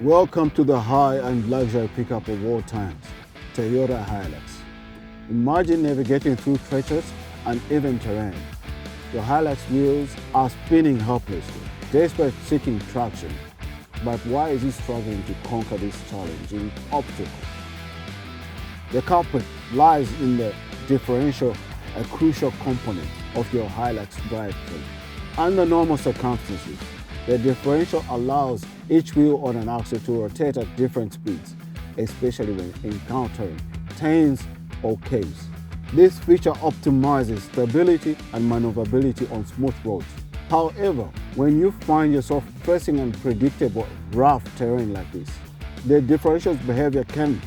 Welcome to the high-end luxury pickup of all times, Toyota Hilux. Imagine navigating through treacherous and even terrain. Your Hilux wheels are spinning helplessly, desperate seeking traction. But why is it struggling to conquer this challenging obstacle? The culprit lies in the differential, a crucial component of your Hilux drivetrain. Under normal circumstances, the differential allows each wheel on an axle to rotate at different speeds, especially when encountering turns or caves. This feature optimizes stability and maneuverability on smooth roads. However, when you find yourself facing unpredictable, rough terrain like this, the differential's behavior can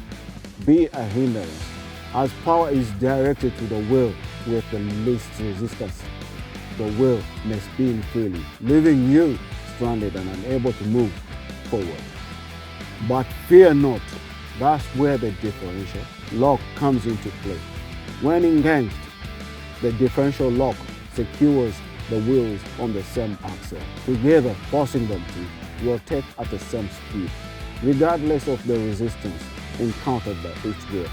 be a hindrance, as power is directed to the wheel with the least resistance. The wheel may spin freely, leaving you stranded and unable to move forward. But fear not, that's where the differential lock comes into play. When engaged, the differential lock secures the wheels on the same axle, together forcing them to rotate at the same speed, regardless of the resistance encountered by each wheel.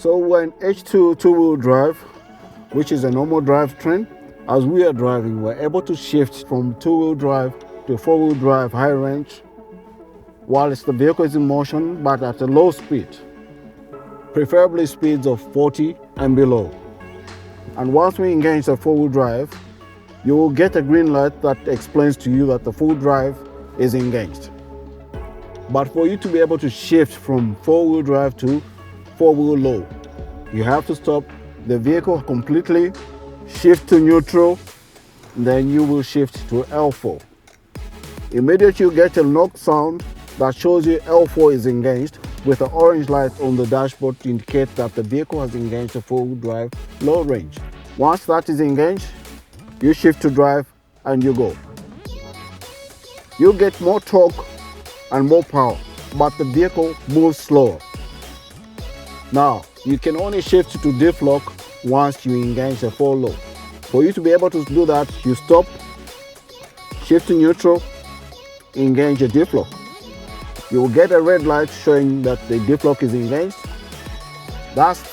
So when H2 two-wheel drive, which is a normal drivetrain, as we are driving, we're able to shift from two-wheel drive to four-wheel drive high range whilst the vehicle is in motion, but at a low speed, preferably speeds of 40 and below. And once we engage the four-wheel drive, you will get a green light that explains to you that the full drive is engaged. But for you to be able to shift from four-wheel drive to four-wheel low, you have to stop the vehicle completely, shift to neutral, then you will shift to L4. Immediately you get a knock sound that shows you L4 is engaged, with the orange light on the dashboard to indicate that the vehicle has engaged the four-wheel drive low range. Once that is engaged, you shift to drive and you go. You get more torque and more power, but the vehicle moves slower. Now, you can only shift to diff-lock once you engage the four low. For you to be able to do that, you stop, shift to neutral, engage the diff-lock. You will get a red light showing that the diff-lock is engaged. Thus,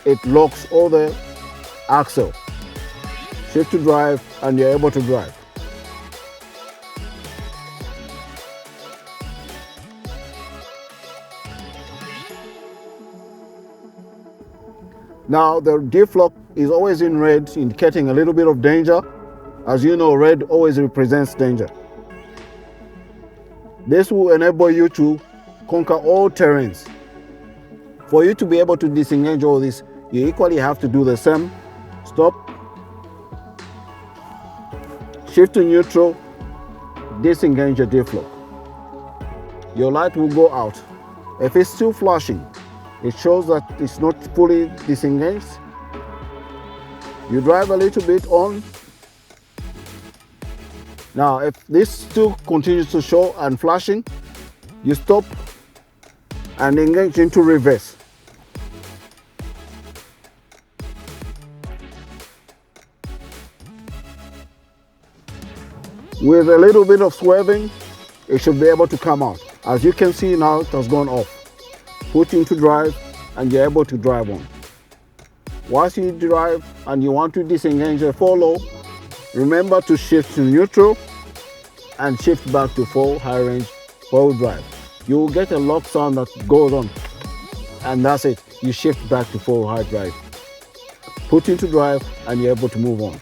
it locks all the axle. Shift to drive and you're able to drive. Now the diff-lock is always in red, indicating a little bit of danger. As you know, red always represents danger. This will enable you to conquer all terrains. For you to be able to disengage all this, you equally have to do the same. Stop, shift to neutral, disengage the diff-lock. Your light will go out. If it's still flashing, it shows that it's not fully disengaged. You drive a little bit on. Now, if this still continues to show and flashing, you stop and engage into reverse. With a little bit of swerving, it should be able to come out. As you can see now, it has gone off. Put into drive and you're able to drive on. Once you drive and you want to disengage the four low, remember to shift to neutral and shift back to full high range four-wheel drive. You will get a lock sound that goes on, and that's it. You shift back to full high drive. Put into drive and you're able to move on.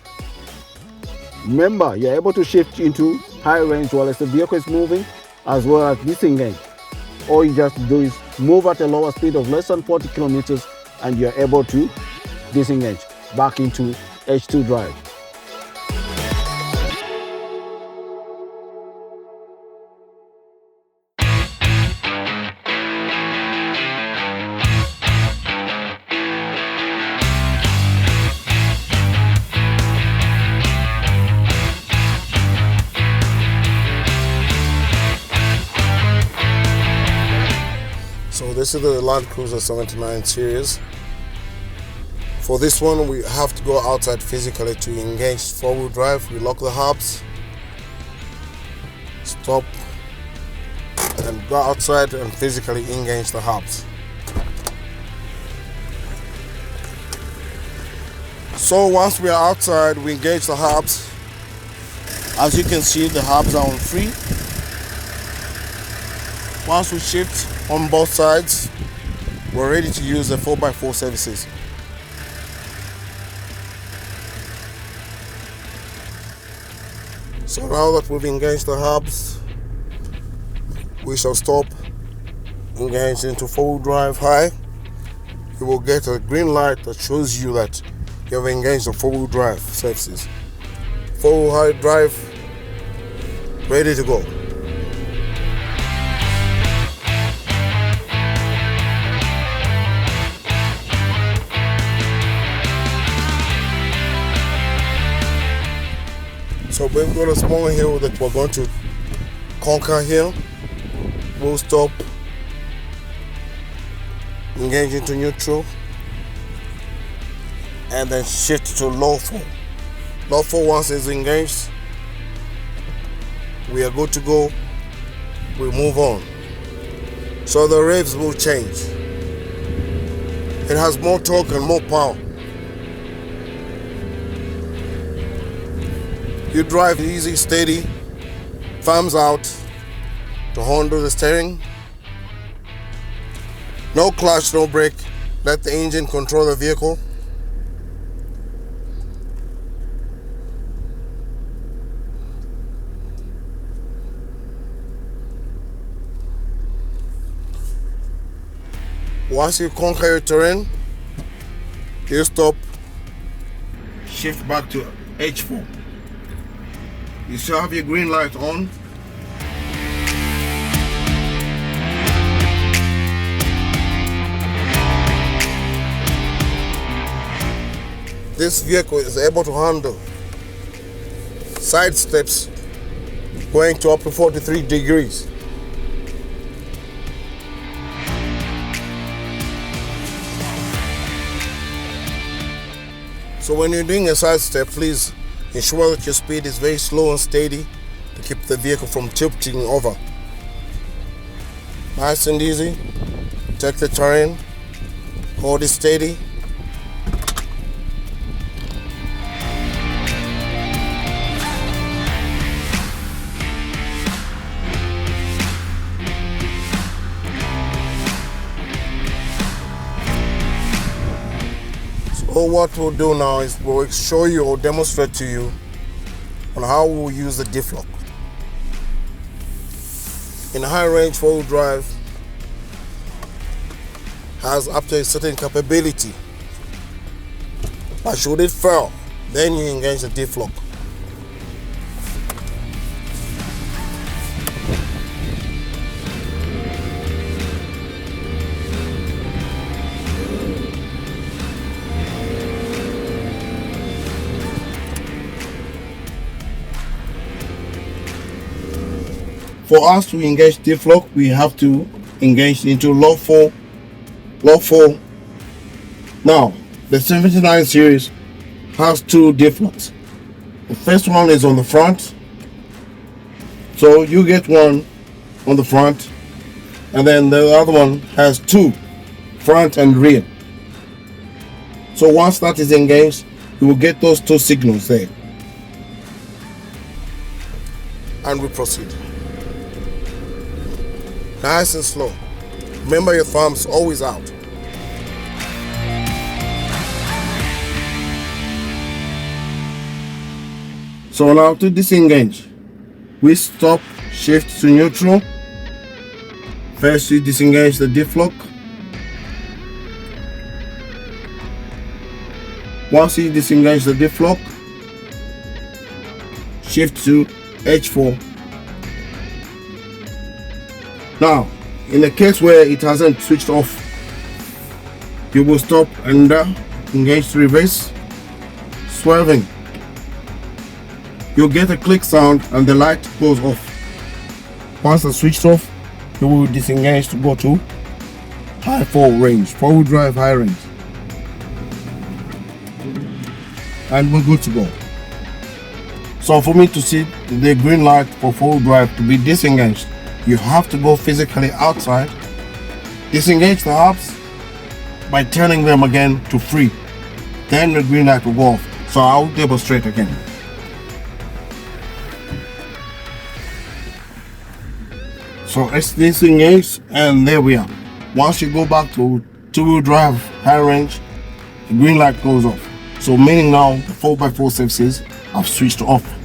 Remember, you're able to shift into high range while the vehicle is moving, as well as disengage. All you just do is move at a lower speed of less than 40 kilometers and you're able to disengage back into H2 drive. this is the Land Cruiser 79 series. For this one, we have to go outside physically to engage 4-wheel drive. We lock the hubs, stop, and go outside and physically engage the hubs. So once we are outside, we engage the hubs. As you can see, the hubs are on free. Once we shift on both sides, we're ready to use the 4x4 services. So now that we've engaged the hubs, we shall stop, engage into 4-wheel drive high. You will get a green light that shows you that you have engaged the 4-wheel drive services. 4-wheel high drive, ready to go. So we've got a small hill that we're going to conquer here. We'll stop, engage into neutral, and then shift to low 4. Low 4 once it's engaged, we are good to go. We move on. So the revs will change. It has more torque and more power. You drive easy, steady, thumbs out to handle the steering. No clutch, no brake. Let the engine control the vehicle. Once you conquer your terrain, you stop, shift back to H4. You still have your green light on. This vehicle is able to handle side steps going to up to 43 degrees. So when you're doing a side step, please ensure that your speed is very slow and steady to keep the vehicle from tilting over. Nice and easy. Take the terrain, hold it steady. So what we'll do now is we'll show you or demonstrate to you on how we'll use the diff-lock. In high range 4-wheel drive has up to a certain capability, but should it fail, then you engage the diff-lock. For us to engage diff-lock, we have to engage into low 4. Now, the 79 series has 2 diff-locks. The first one is on the front, so you get one on the front, and then the other one has 2, front and rear. So once that is engaged, you will get those 2 signals there, and we proceed. Nice and slow. Remember your thumbs always out. So now to disengage, we stop, shift to neutral. First you disengage the diff-lock. Once you disengage the diff-lock, shift to H4. Now, in the case where it hasn't switched off, you will stop and engage to reverse, swerving. You'll get a click sound and the light goes off. Once it's switched off, you will disengage to go to high range, 4-wheel drive high range. And we're good to go. So for me to see the green light for 4-wheel drive to be disengaged, you have to go physically outside, disengage the hubs by turning them again to free. Then the green light will go off. So I'll demonstrate again. So it's disengaged, and there we are. Once you go back to 2-wheel drive high range, the green light goes off. So meaning now the 4x4 services have switched off.